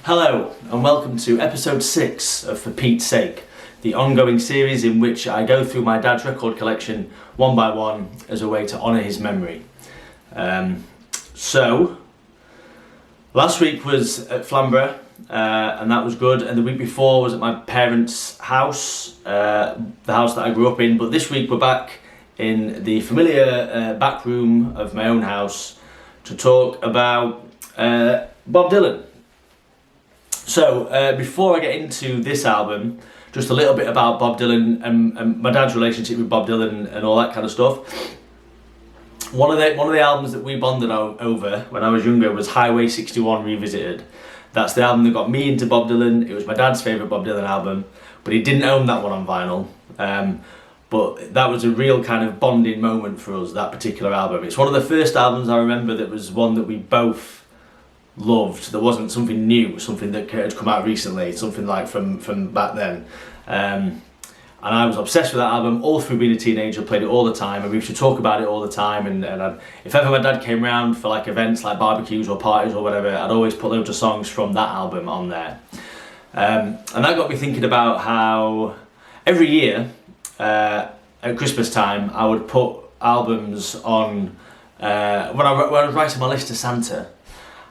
Hello and welcome to episode 6 of For Pete's Sake, the ongoing series in which I go through my dad's record collection one by one as a way to honour his memory. So, last week was at Flamborough and that was good, and the week before was at my parents' house, the house that I grew up in, but this week we're back in the familiar back room of my own house to talk about Bob Dylan. So, before I get into this album, just a little bit about Bob Dylan and my dad's relationship with Bob Dylan and all that kind of stuff. One of the albums that we bonded over when I was younger was Highway 61 Revisited. That's the album that got me into Bob Dylan. It was my dad's favourite Bob Dylan album, but he didn't own that one on vinyl. But that was a real kind of bonding moment for us, that particular album. It's one of the first albums I remember that was one that we both loved. There wasn't something new, something that had come out recently, something like from back then. And I was obsessed with that album all through being a teenager, played it all the time, and we used to talk about it all the time. And if ever my dad came round for like events like barbecues or parties or whatever, I'd always put loads of songs from that album on there. And that got me thinking about how every year at Christmas time I would put albums on, when I was writing my list to Santa,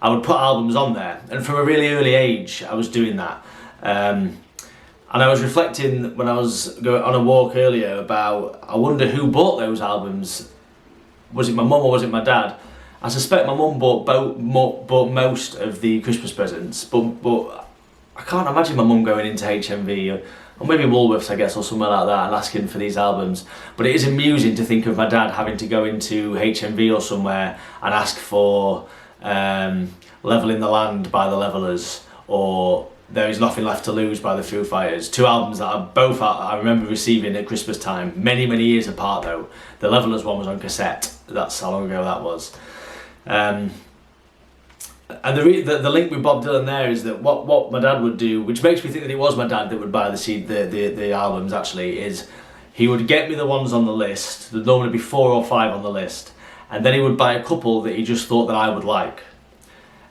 I would put albums on there, and from a really early age I was doing that. And I was reflecting when I was going on a walk earlier about, I wonder who bought those albums. Was it my mum or was it my dad? I suspect my mum bought most of the Christmas presents, but I can't imagine my mum going into HMV or maybe Woolworths, I guess, or somewhere like that, and asking for these albums. But it is amusing to think of my dad having to go into HMV or somewhere and ask for Leveling the Land by the Levellers, or There Is Nothing Left to Lose by the Foo Fighters. Two albums that I remember receiving at Christmas time, many years apart though. The Levellers one was on cassette, that's how long ago that was. And the link with Bob Dylan there is that what my dad would do, which makes me think that it was my dad that would buy the albums actually, is he would get me the ones on the list. There'd normally be 4 or 5 on the list, and then he would buy a couple that he just thought that I would like.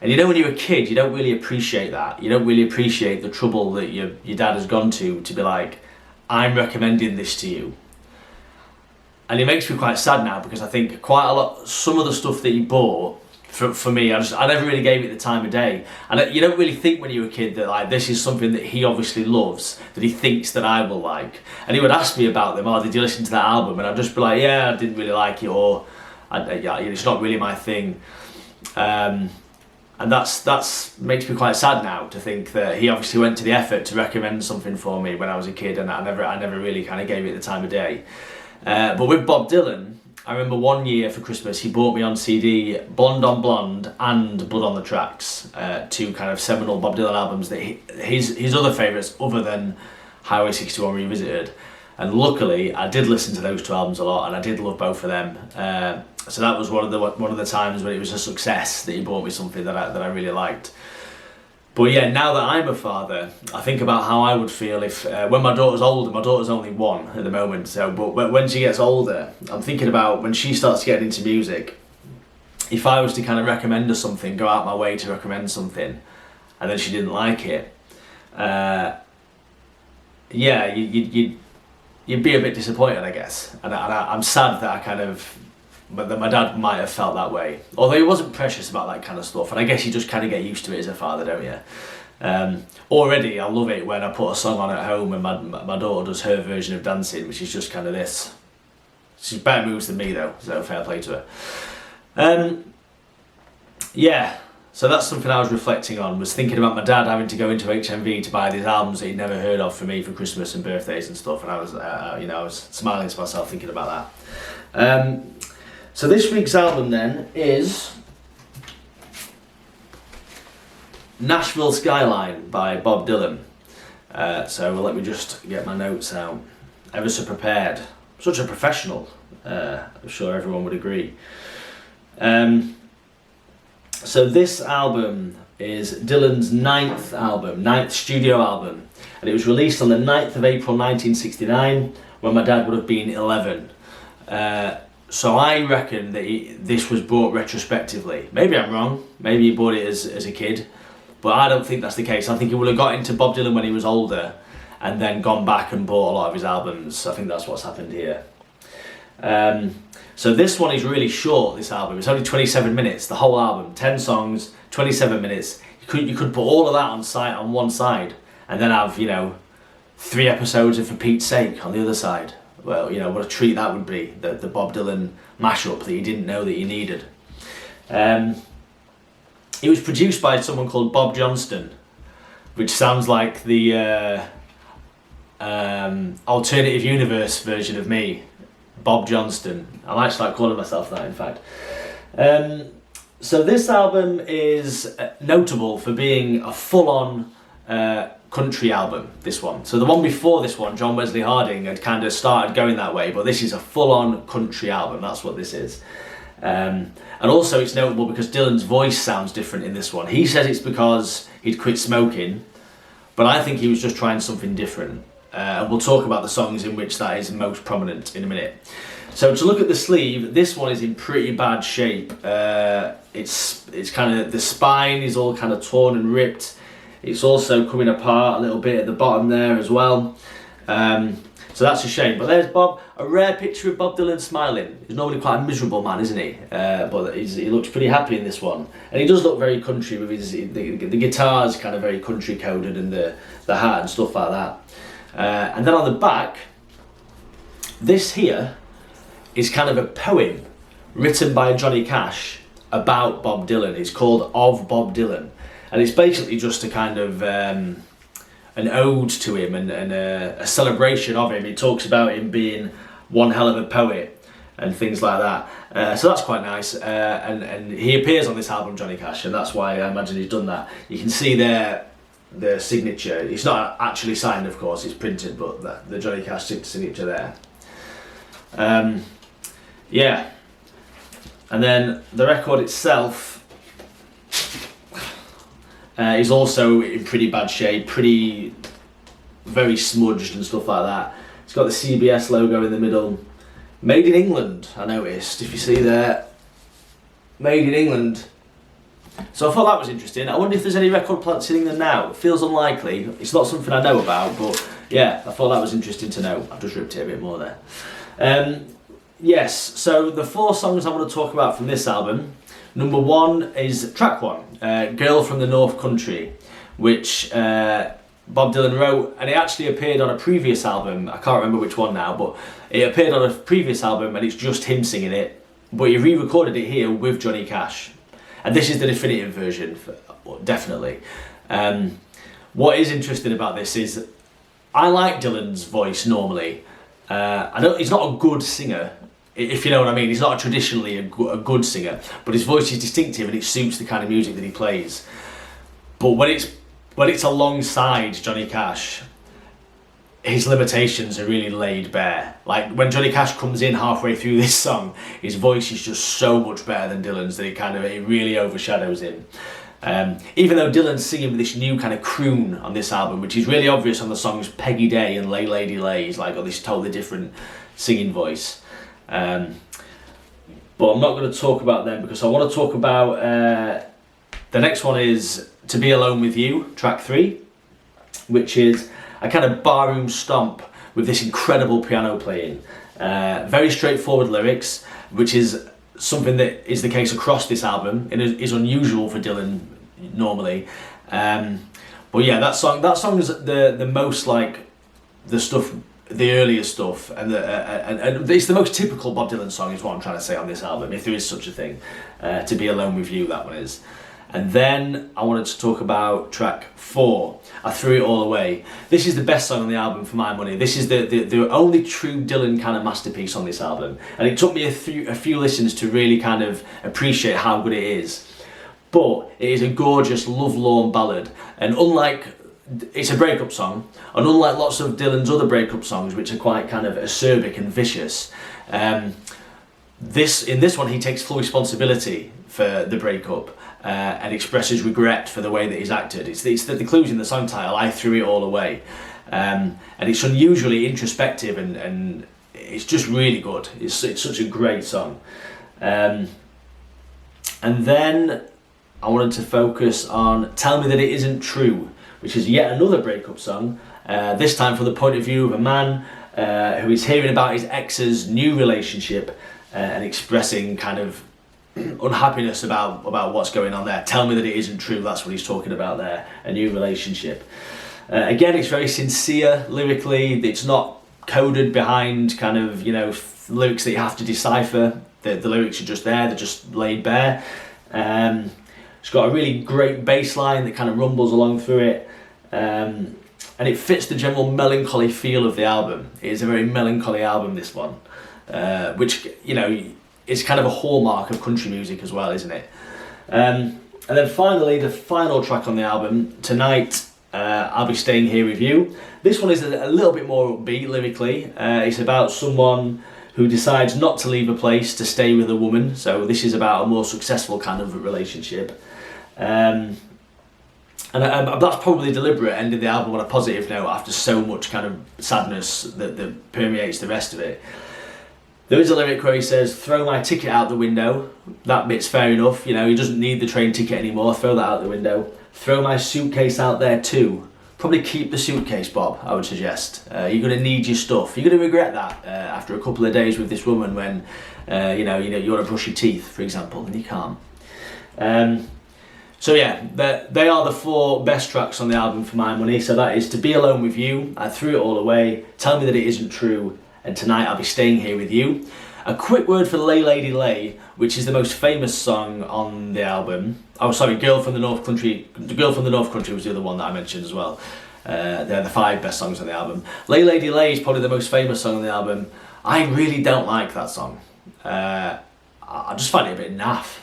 And you know, when you're a kid, you don't really appreciate that. You don't really appreciate the trouble that your dad has gone to be like, I'm recommending this to you. And it makes me quite sad now, because I think quite a lot, some of the stuff that he bought, for me, I never really gave it the time of day. And you don't really think when you're a kid that like this is something that he obviously loves, that he thinks that I will like. And he would ask me about them, did you listen to that album? And I'd just be like, yeah, I didn't really like it, or it's not really my thing. And that's makes me quite sad now to think that he obviously went to the effort to recommend something for me when I was a kid, and I never really kind of gave it the time of day. But with Bob Dylan, I remember one year for Christmas he bought me on CD Blonde on Blonde and Blood on the Tracks, two kind of seminal Bob Dylan albums that his other favourites other than Highway 61 Revisited. And luckily I did listen to those two albums a lot, and I did love both of them. So that was one of the times when it was a success that he bought me something that I really liked. But yeah, now that I'm a father, I think about how I would feel if when my daughter's older. My daughter's only 1 at the moment, but when she gets older, I'm thinking about when she starts getting into music. If I was to kind of recommend her something, go out my way to recommend something, and then she didn't like it, yeah, you'd be a bit disappointed, I guess. And I'm sad that that my dad might have felt that way. Although he wasn't precious about that kind of stuff, and I guess you just kind of get used to it as a father, don't you? Already I love it when I put a song on at home and my daughter does her version of dancing, which is just kind of this. She's better moves than me though, so fair play to her. Yeah, so that's something I was reflecting on, was thinking about my dad having to go into HMV to buy these albums that he'd never heard of for me for Christmas and birthdays and stuff, and I was smiling to myself thinking about that. So this week's album then is Nashville Skyline by Bob Dylan. So let me just get my notes out. Ever so prepared. Such a professional. I'm sure everyone would agree. So this album is Dylan's 9th studio album. And it was released on the 9th of April 1969, when my dad would have been 11. So I reckon that this was bought retrospectively. Maybe I'm wrong. Maybe he bought it as a kid. but I don't think that's the case. I think he would have got into Bob Dylan when he was older and then gone back and bought a lot of his albums. I think that's what's happened here. So this one is really short, this album. It's only 27 minutes, the whole album. 10 songs, 27 minutes. You could put all of that on one side and then have, 3 episodes of For Pete's Sake on the other side. Well, what a treat that would be, the Bob Dylan mashup that you didn't know that you needed. It was produced by someone called Bob Johnston, which sounds like the alternative universe version of me. Bob Johnston. I might start calling myself that, in fact. So this album is notable for being a full-on country album, this one. So the one before this one, John Wesley Harding, had kind of started going that way, but this is a full-on country album. That's what this is. And also it's notable because Dylan's voice sounds different in this one. He says it's because he'd quit smoking, but I think he was just trying something different. And we'll talk about the songs in which that is most prominent in a minute. So to look at the sleeve, this one is in pretty bad shape. It's kind of, the spine is all kind of torn and ripped. It's also coming apart a little bit at the bottom there as well. So that's a shame. But there's Bob, a rare picture of Bob Dylan smiling. He's normally quite a miserable man, isn't he? But he looks pretty happy in this one. And he does look very country with the guitar's kind of very country coded and the hat and stuff like that. And then on the back, this here is kind of a poem written by Johnny Cash about Bob Dylan. It's called Of Bob Dylan. And it's basically just a kind of an ode to him and a celebration of him. It talks about him being one hell of a poet and things like that. So that's quite nice. And he appears on this album, Johnny Cash, and that's why I imagine he's done that. You can see there the signature. It's not actually signed, of course, it's printed, but the Johnny Cash signature there. Yeah. And then the record itself is also in pretty bad shape, very smudged and stuff like that. It's got the CBS logo in the middle. Made in England, I noticed, if you see there. Made in England. So I thought that was interesting. I wonder if there's any record plants in England now. It feels unlikely. It's not something I know about, but yeah, I thought that was interesting to know. I've just ripped it a bit more there. Yes, so the 4 songs I want to talk about from this album. Number 1 is track 1, Girl from the North Country, which Bob Dylan wrote, and it actually appeared on a previous album. I can't remember which one now, but it appeared on a previous album and it's just him singing it, but he re-recorded it here with Johnny Cash. And this is the definitive version, definitely. What is interesting about this is, I like Dylan's voice normally. He's not a good singer, if you know what I mean. He's not traditionally a good singer, but his voice is distinctive and it suits the kind of music that he plays. But when it's alongside Johnny Cash, his limitations are really laid bare. Like when Johnny Cash comes in halfway through this song, his voice is just so much better than Dylan's that it really overshadows him. Even though Dylan's singing this new kind of croon on this album, which is really obvious on the songs Peggy Day and Lay Lady Lay, he's like got this totally different singing voice. But I'm not going to talk about them because I want to talk about the next one is To Be Alone With You, track 3, which is a kind of barroom stomp with this incredible piano playing. Very straightforward lyrics, which is something that is the case across this album and is unusual for Dylan normally. But yeah, that song is the most like the stuff, the earlier stuff, and it's the most typical Bob Dylan song is what I'm trying to say on this album, if there is such a thing. To Be Alone With You, that one is. And then I wanted to talk about track 4, I Threw It All Away. This is the best song on the album for my money. This is the only true Dylan kind of masterpiece on this album. And it took me a few listens to really kind of appreciate how good it is. But it is a gorgeous, lovelorn ballad. And it's a breakup song, and unlike lots of Dylan's other breakup songs, which are quite kind of acerbic and vicious, in this one he takes full responsibility for the breakup. And expresses regret for the way that he's acted. It's the clues in the song title, I Threw It All Away. And it's unusually introspective and it's just really good. It's such a great song. And then I wanted to focus on Tell Me That It Isn't True, which is yet another breakup song, this time from the point of view of a man who is hearing about his ex's new relationship and expressing kind of unhappiness about what's going on there. Tell me that it isn't true, that's what he's talking about there, a new relationship. Again, it's very sincere lyrically, it's not coded behind kind of, you know, lyrics that you have to decipher. The lyrics are just there, they're just laid bare. It's got a really great bass line that kind of rumbles along through it. And it fits the general melancholy feel of the album. It is a very melancholy album, this one. Which, you know, is kind of a hallmark of country music as well, isn't it? And then finally, the final track on the album, Tonight, I'll Be Staying Here With You. This one is a little bit more upbeat lyrically. It's about someone who decides not to leave a place to stay with a woman. So this is about a more successful kind of relationship. And that's probably deliberate, ending the album on a positive note after so much kind of sadness that permeates the rest of it. There is a lyric where he says, throw my ticket out the window. That bit's fair enough, you know, he doesn't need the train ticket anymore, throw that out the window. Throw my suitcase out there too. Probably keep the suitcase, Bob, I would suggest. You're going to need your stuff. You're going to regret that after a couple of days with this woman when, you know, you want to brush your teeth, for example, and you can't. So yeah, they are the 4 best tracks on the album for my money. So that is To Be Alone With You, I Threw It All Away, Tell Me That It Isn't True, and Tonight I'll Be Staying Here With You. A quick word for Lay Lady Lay, which is the most famous song on the album. Oh, sorry, Girl from the North Country. Girl from the North Country was the other one that I mentioned as well. They're the 5 best songs on the album. Lay Lady Lay is probably the most famous song on the album. I really don't like that song. I just find it a bit naff.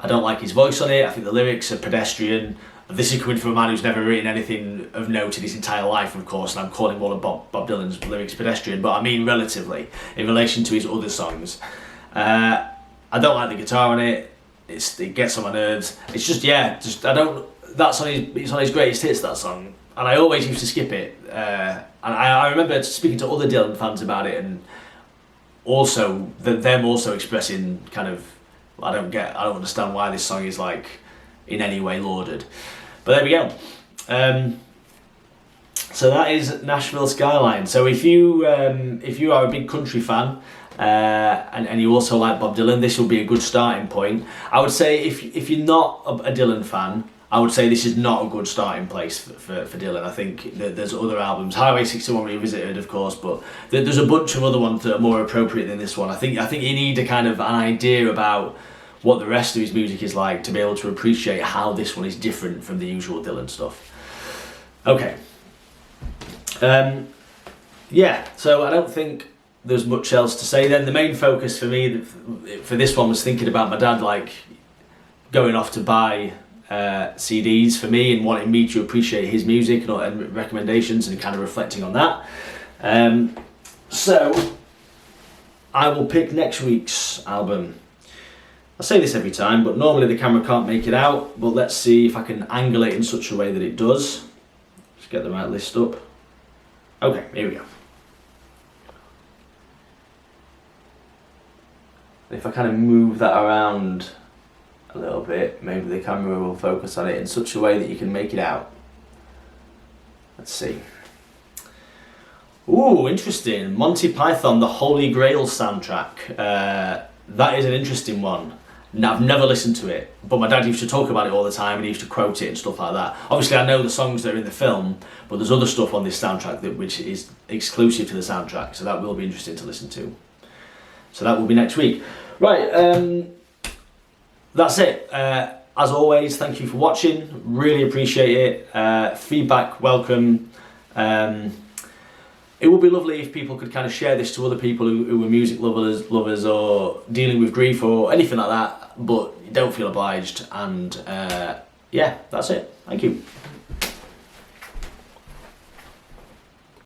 I don't like his voice on it. I think the lyrics are pedestrian. This is coming from a man who's never written anything of note in his entire life, of course, and I'm calling all of Bob Dylan's lyrics pedestrian, but I mean relatively, in relation to his other songs. I don't like the guitar on it. It gets on my nerves. It's just, yeah, that's it's on his greatest hits, that song, and I always used to skip it. And I remember speaking to other Dylan fans about it, and also them also expressing kind of, I don't understand why this song is like in any way lauded. But there we go. So that is Nashville Skyline. So if you are a big country fan and you also like Bob Dylan, this will be a good starting point. I would say if you're not a Dylan fan, I would say this is not a good starting place for Dylan. I think that there's other albums, Highway 61 Revisited, of course, but there's a bunch of other ones that are more appropriate than this one. I think you need a kind of an idea about what the rest of his music is like to be able to appreciate how this one is different from the usual Dylan stuff. Okay. Yeah, so I don't think there's much else to say then. The main focus for me for this one was thinking about my dad like going off to buy CDs for me and wanting me to appreciate his music and recommendations and kind of reflecting on that. So I will pick next week's album. I say this every time, but normally the camera can't make it out, but let's see if I can angle it in such a way that it does. Let's get the right list up. Okay, here we go. If I kind of move that around a little bit, maybe the camera will focus on it in such a way that you can make it out. Let's see. Ooh, interesting. Monty Python, The Holy Grail soundtrack. That is an interesting one. Now, I've never listened to it, but my dad used to talk about it all the time and he used to quote it and stuff like that. Obviously I know the songs that are in the film, but there's other stuff on this soundtrack which is exclusive to the soundtrack, so that will be interesting to listen to. So that will be next week. Right, that's it. As always, thank you for watching, really appreciate it. Feedback, welcome. It would be lovely if people could kind of share this to other people who are music lovers or dealing with grief or anything like that, but don't feel obliged. And yeah, that's it. Thank you.